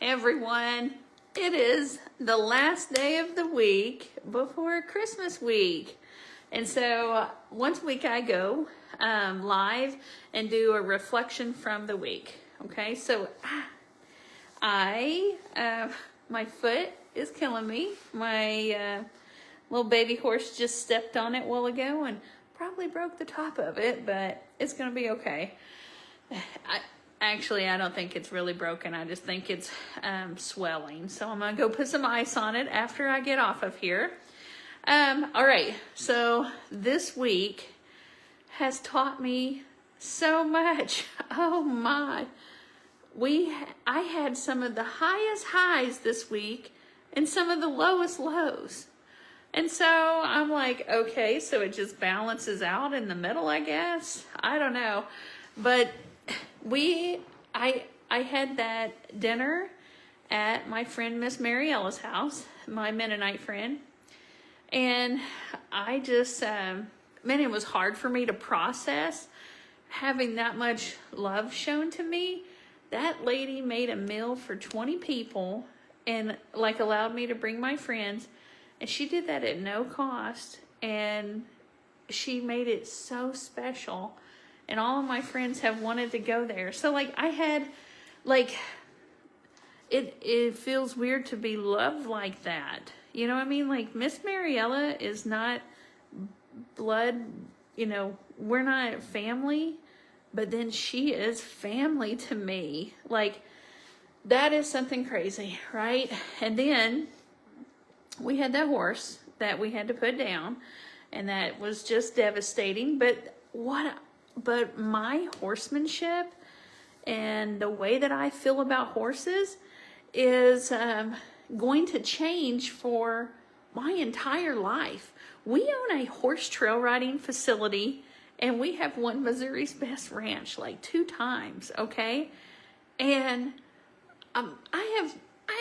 everyone. It is the last day of the week before Christmas week. And so once a week I go live and do a reflection from the week. Okay, so my foot is killing me. My little baby horse just stepped on it a while ago and probably broke the top of it, but it's going to be okay. I don't think it's really broken. I just think it's swelling. So I'm going to go put some ice on it after I get off of here. All right. So this week has taught me so much. Oh my. I had some of the highest highs this week and some of the lowest lows. And so I'm like, okay, so it just balances out in the middle, I guess. I don't know. But I had that dinner at my friend Miss Mariella's house, my Mennonite friend. And I just, man, it was hard for me to process having that much love shown to me. That lady made a meal for 20 people and like allowed me to bring my friends. And she did that at no cost. And she made it so special. And all of my friends have wanted to go there. So like I had, like, it feels weird to be loved like that. You know what I mean? Like Miss Mariella is not blood, we're not family, but then she is family to me. Like that is something crazy, right? And then we had that horse that we had to put down and that was just devastating. But my horsemanship and the way that I feel about horses is going to change for my entire life. We own a horse trail riding facility and we have won Missouri's Best Ranch like 2 times, okay? And I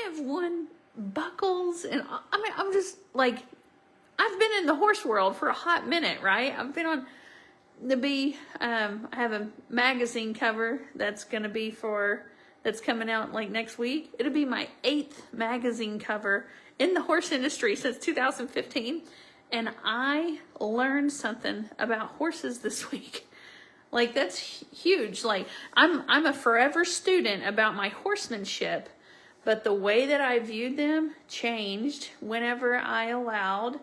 have won buckles and I'm just like, I've been in the horse world for a hot minute, right? I've been on I have a magazine cover that's coming out like next week. It'll be my 8th magazine cover in the horse industry since 2015. And I learned something about horses this week. Like that's huge. Like I'm a forever student about my horsemanship, but the way that I viewed them changed whenever I allowed,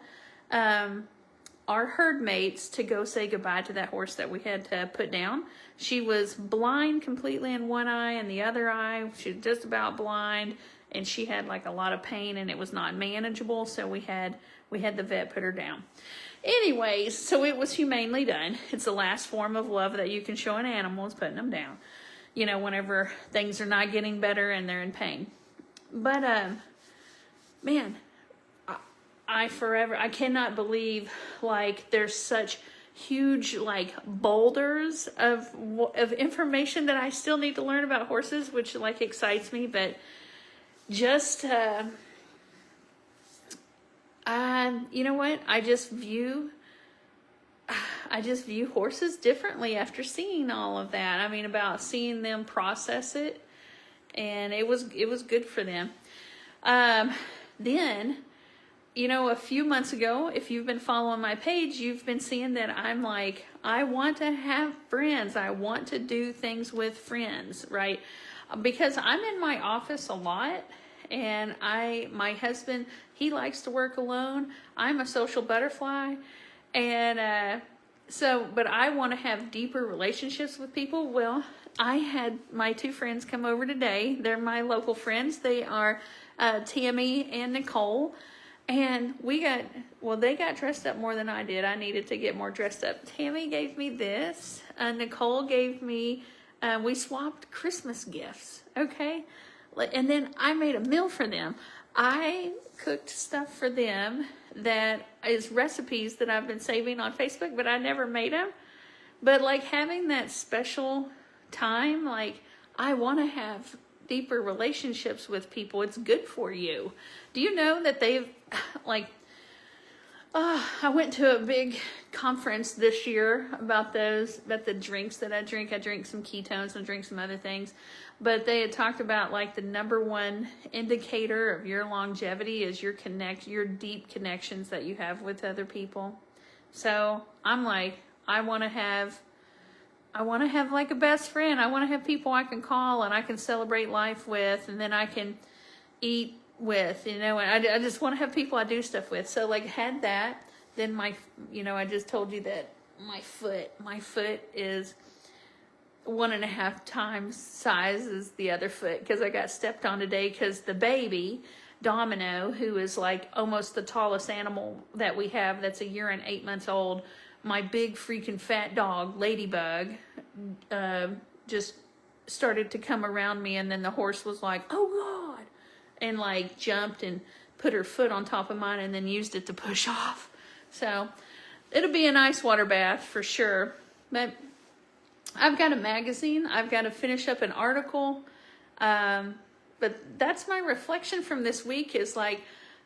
our herd mates to go say goodbye to that horse that we had to put down. She was blind completely in one eye and the other eye, she was just about blind and she had like a lot of pain and it was not manageable. So we had the vet put her down. Anyways, so it was humanely done. It's the last form of love that you can show an animal is putting them down, whenever things are not getting better and they're in pain. But, man, I cannot believe like there's such huge like boulders of information that I still need to learn about horses, which like excites me. But just you know what? I just view horses differently after seeing all of that. I mean, about seeing them process it, and it was good for them. Then. A few months ago, if you've been following my page, you've been seeing that I'm like, I want to have friends. I want to do things with friends, right? Because I'm in my office a lot and my husband, he likes to work alone. I'm a social butterfly. And but I want to have deeper relationships with people. Well, I had my 2 friends come over today. They're my local friends. They are Tammy and Nicole. And they got dressed up more than I did. I needed to get more dressed up. Tammy gave me this. Nicole gave me, we swapped Christmas gifts, okay? And then I made a meal for them. I cooked stuff for them that is recipes that I've been saving on Facebook, but I never made them. But like having that special time, like I want to have deeper relationships with people. It's good for you. Do you know that they've like I went to a big conference this year about the drinks that I drink. I drink some ketones and drink some other things. But they had talked about like the number one indicator of your longevity is your deep connections that you have with other people. So I'm like, I want to have like a best friend. I want to have people I can call and I can celebrate life with, and then I can eat with, and I just want to have people I do stuff with. So like had that, then I just told you that my foot is 1.5 times size as the other foot because I got stepped on today because the baby Domino, who is like almost the tallest animal that we have, that's 1 year and 8 months old, my big freaking fat dog Ladybug just started to come around me, and then the horse was like, oh God, and like jumped and put her foot on top of mine and then used it to push off. So it'll be a nice water bath for sure. But I've got a magazine. I've got to finish up an article. But that's my reflection from this week is like,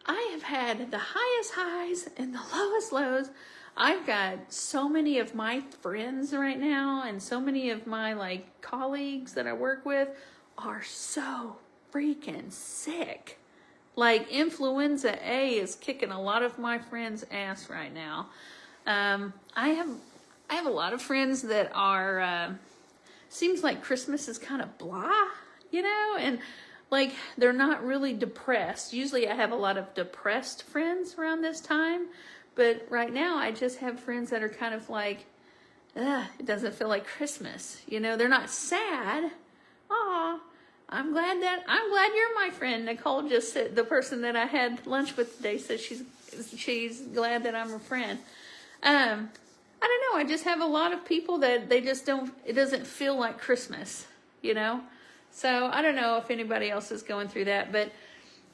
I have had the highest highs and the lowest lows. I've got so many of my friends right now and so many of my like colleagues that I work with are so freaking sick. Like influenza A is kicking a lot of my friends' ass right now. I have a lot of friends that are seems like Christmas is kind of blah, and like they're not really depressed. Usually I have a lot of depressed friends around this time, but right now I just have friends that are kind of like, it doesn't feel like Christmas. They're not sad. Aw, I'm glad you're my friend. Nicole just said, the person that I had lunch with today said she's glad that I'm a friend. I don't know. I just have a lot of people that they just don't, it doesn't feel like Christmas, So I don't know if anybody else is going through that, but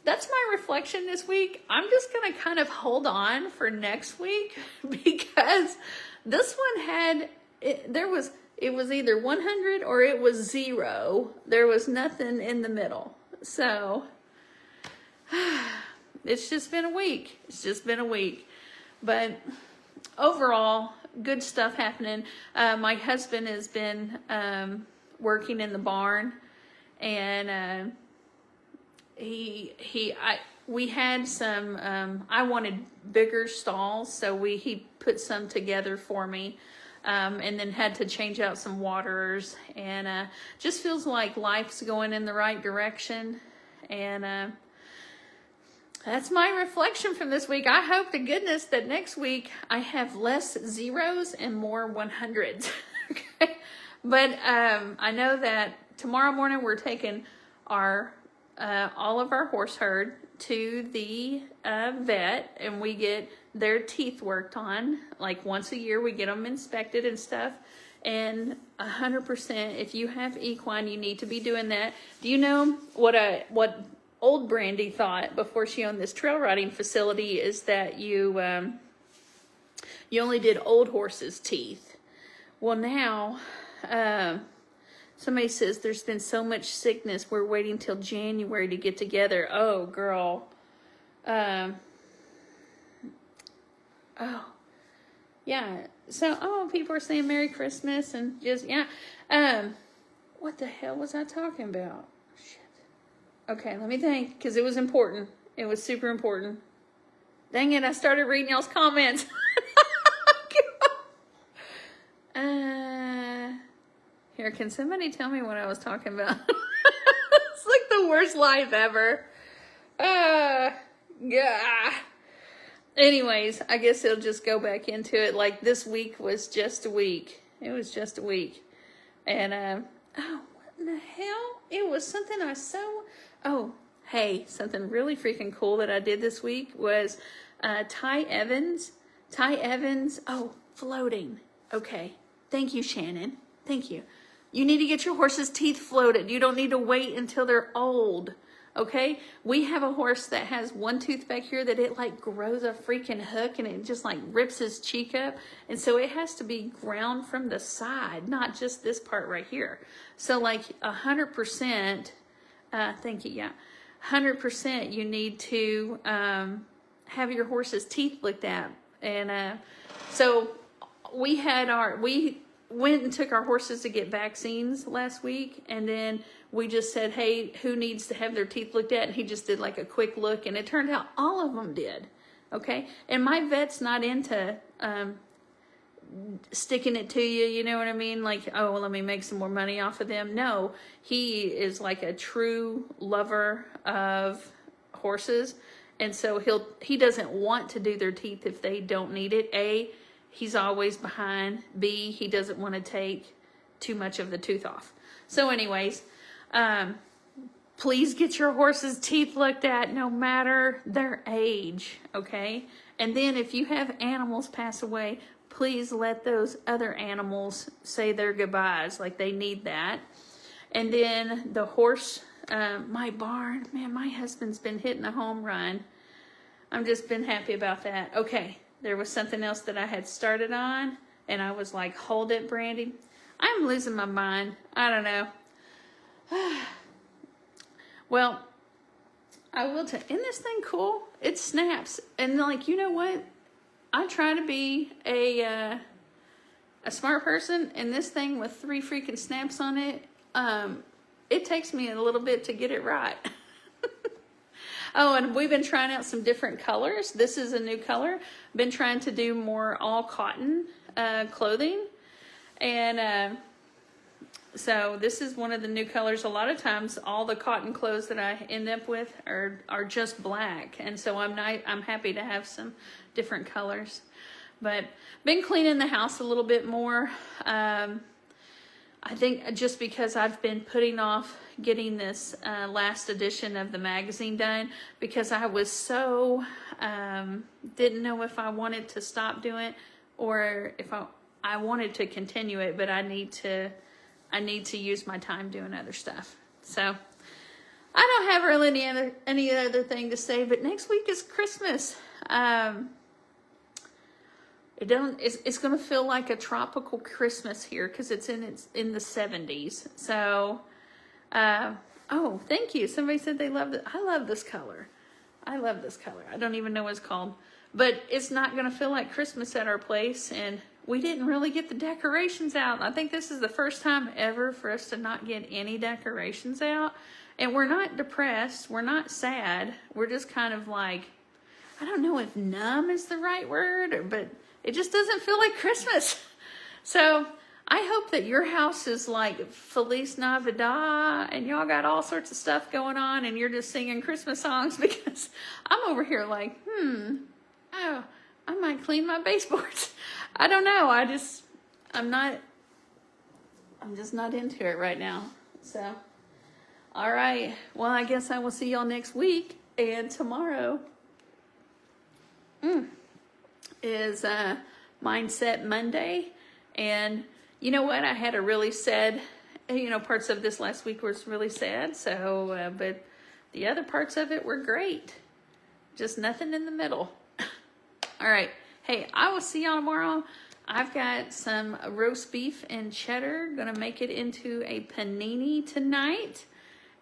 that's my reflection this week. I'm just going to kind of hold on for next week because this one it was either 100 or it was 0. There was nothing in the middle. So it's just been a week. But overall, good stuff happening. My husband has been working in the barn, and we had some, I wanted bigger stalls, so he put some together for me, and then had to change out some waterers, and just feels like life's going in the right direction, and that's my reflection from this week. I hope to goodness that next week I have less zeros and more 100s. Okay, but I know that tomorrow morning we're taking our all of our horse herd to the vet, and we get their teeth worked on. Like once a year we get them inspected and stuff, and 100% if you have equine you need to be doing that. Do you know what old Brandy thought before she owned this trail riding facility is that you only did old horses' teeth? Well, now somebody says there's been so much sickness, we're waiting till January to get together. Oh, girl. Oh. Yeah. So, people are saying Merry Christmas and just, yeah. What the hell was I talking about? Shit. Okay, let me think, because it was important. It was super important. Dang it, I started reading y'all's comments. Here, can somebody tell me what I was talking about? It's like the worst life ever. Yeah. Anyways, I guess it'll just go back into it. Like this week was just a week. It was just a week. And, what in the hell? It was something something really freaking cool that I did this week was Ty Evans, floating. Okay. Thank you, Shannon. Thank you. You need to get your horse's teeth floated. You don't need to wait until they're old. Okay? We have a horse that has one tooth back here that it like grows a freaking hook and it just like rips his cheek up. And so it has to be ground from the side, not just this part right here. So like 100%, thank you, yeah. 100% you need to have your horse's teeth looked at. And so we went and took our horses to get vaccines last week, and then we just said, hey, who needs to have their teeth looked at? And he just did like a quick look, and it turned out all of them did. Okay. And my vet's not into sticking it to you, you know what I mean? Like, oh, well, let me make some more money off of them. No, he is like a true lover of horses. And so he doesn't want to do their teeth if they don't need it. A, he's always behind. B, he doesn't want to take too much of the tooth off. So anyways, please get your horse's teeth looked at no matter their age, okay? And then if you have animals pass away, please let those other animals say their goodbyes, like they need that. And then the horse, my barn, man, my husband's been hitting a home run. I've just been happy about that. Okay, there was something else that I had started on, and I was like, hold it, Brandy. I'm losing my mind. I don't know. Well, I will tell you, isn't this thing cool? It snaps. And like, you know what? I try to be a smart person, and this thing with 3 freaking snaps on it, it takes me a little bit to get it right. Oh, and we've been trying out some different colors. This is a new color. Been trying to do more all cotton clothing. And so this is one of the new colors. A lot of times all the cotton clothes that I end up with are just black. And so I'm happy to have some different colors. But been cleaning the house a little bit more. I think just because I've been putting off getting this last edition of the magazine done, because I was so didn't know if I wanted to stop doing it or if I wanted to continue it, but I need to use my time doing other stuff. So I don't have really any other thing to say, but next week is Christmas. It's going to feel like a tropical Christmas here because it's in the 70s. So, oh, thank you. Somebody said they loved it. I love this color. I love this color. I don't even know what it's called, but it's not going to feel like Christmas at our place. And we didn't really get the decorations out. I think this is the first time ever for us to not get any decorations out. And we're not depressed. We're not sad. We're just kind of like, I don't know if numb is the right word, but it just doesn't feel like Christmas. So I hope that your house is like Feliz Navidad and y'all got all sorts of stuff going on and you're just singing Christmas songs, because I'm over here like, oh, I might clean my baseboards. I don't know. I'm just not into it right now. So, all right. Well, I guess I will see y'all next week. And tomorrow is Mindset Monday. And you know what? I had a really sad, parts of this last week was really sad. So, but the other parts of it were great. Just nothing in the middle. All right. Hey, I will see y'all tomorrow. I've got some roast beef and cheddar. Gonna make it into a panini tonight.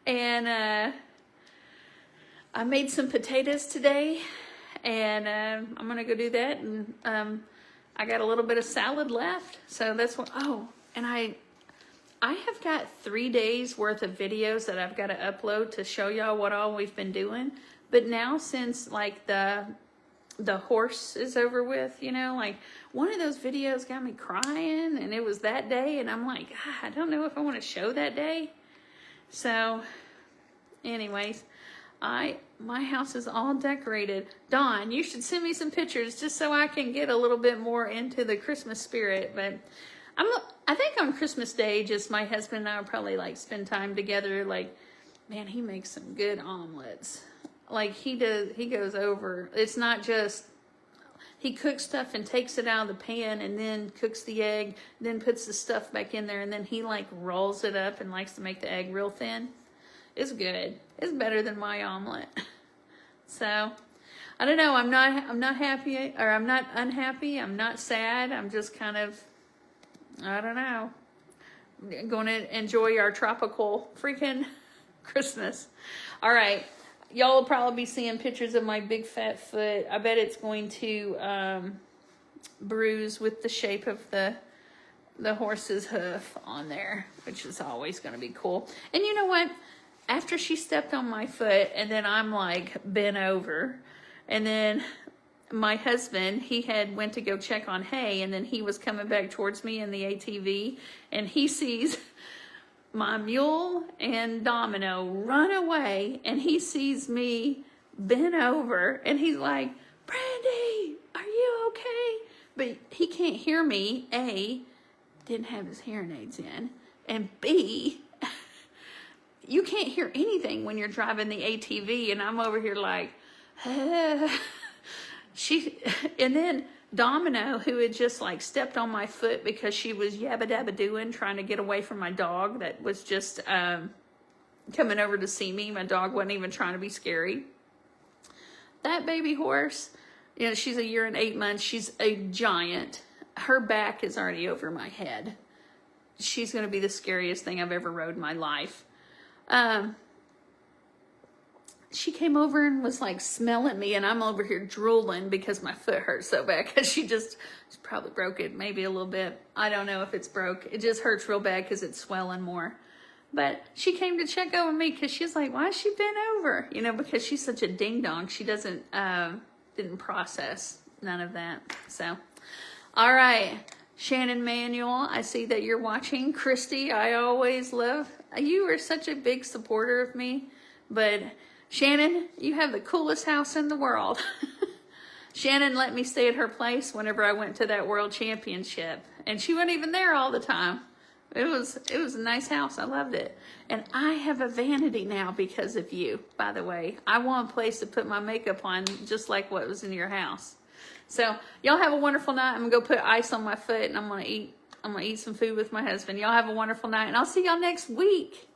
And I made some potatoes today. And I'm gonna go do that. And I got a little bit of salad left. So that's what, and I have got 3 days worth of videos that I've got to upload to show y'all what all we've been doing. But now since like the horse is over with, like one of those videos got me crying, and it was that day, and I'm like, I don't know if I want to show that day. So anyways, my house is all decorated. Dawn, you should send me some pictures just so I can get a little bit more into the Christmas spirit. But I think on Christmas Day, just my husband and I will probably like spend time together. Like, man, he makes some good omelets. Like he goes over. It's not just, he cooks stuff and takes it out of the pan and then cooks the egg, then puts the stuff back in there, and then he like rolls it up and likes to make the egg real thin. It's good. It's better than my omelet. So, I don't know. I'm not happy, or I'm not unhappy. I'm not sad. I'm just kind of, I don't know, going to enjoy our tropical freaking Christmas. All right. Y'all will probably be seeing pictures of my big fat foot. I bet it's going to bruise with the shape of the horse's hoof on there, which is always going to be cool. And you know what? After she stepped on my foot, and then I'm like bent over, and then my husband, he had went to go check on hay, and then he was coming back towards me in the ATV, and he sees my mule and Domino run away, and he sees me bent over, and he's like, Brandy, are you okay? But he can't hear me. A, didn't have his hearing aids in, and B, you can't hear anything when you're driving the ATV, and I'm over here like, and then Domino, who had just like stepped on my foot because she was yabba dabba doing, trying to get away from my dog that was just coming over to see me. My dog wasn't even trying to be scary. That baby horse, you know, she's a year and 8 months. She's a giant. Her back is already over my head. She's going to be the scariest thing I've ever rode in my life. She came over and was like smelling me, and I'm over here drooling because my foot hurts so bad, because she probably broke it maybe a little bit. I don't know if it's broke. It just hurts real bad because it's swelling more. But she came to check over me because she's like, why is she bent over? You know, because she's such a ding dong. She didn't process none of that. So, all right. Shannon Manuel, I see that you're watching. Christy, I always love, you are such a big supporter of me. But Shannon, you have the coolest house in the world. Shannon let me stay at her place whenever I went to that world championship. And she wasn't even there all the time. It was a nice house. I loved it. And I have a vanity now because of you, by the way. I want a place to put my makeup on just like what was in your house. So y'all have a wonderful night. I'm going to go put ice on my foot, and I'm going to eat some food with my husband. Y'all have a wonderful night, and I'll see y'all next week.